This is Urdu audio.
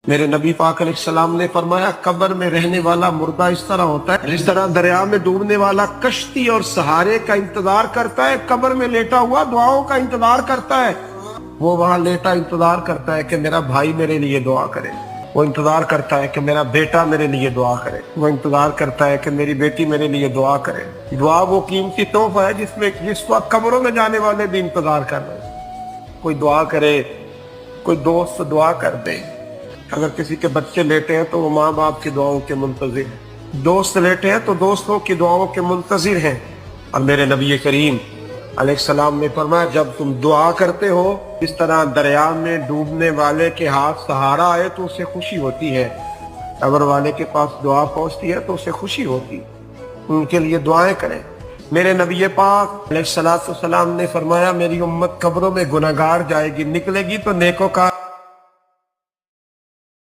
میرے نبی پاک علیہ السلام نے فرمایا قبر میں رہنے والا مردہ اس طرح ہوتا ہے جس طرح دریا میں ڈوبنے والا کشتی اور سہارے کا انتظار کرتا ہے، قبر میں لیٹا ہوا دعاؤں کا انتظار کرتا ہے۔ وہ وہاں لیٹا انتظار کرتا ہے کہ میرا بھائی میرے لیے دعا کرے، وہ انتظار کرتا ہے کہ میرا بیٹا میرے لیے دعا کرے، وہ انتظار کرتا ہے کہ میری بیٹی میرے لیے دعا کرے۔ دعا وہ قیمتی تحفہ ہے جس وقت قبروں میں جانے والے بھی انتظار کر رہے ہیں۔ کوئی دعا کرے، کوئی دوست دعا کر دے۔ اگر کسی کے بچے لیٹے ہیں تو وہ ماں باپ کی دعاؤں کے منتظر ہیں، دوست لیٹے ہیں تو دوستوں کی دعاؤں کے منتظر ہیں۔ اور میرے نبی کریم علیہ السلام نے فرمایا جب تم دعا کرتے ہو اس طرح دریا میں ڈوبنے والے کے ہاتھ سہارا آئے تو اسے خوشی ہوتی ہے، قبر والے کے پاس دعا پہنچتی ہے تو اسے خوشی ہوتی، ان کے لیے دعائیں کریں۔ میرے نبی پاک علیہ السلام نے فرمایا میری امت قبروں میں گناہگار جائے گی، نکلے گی تو نیکوکار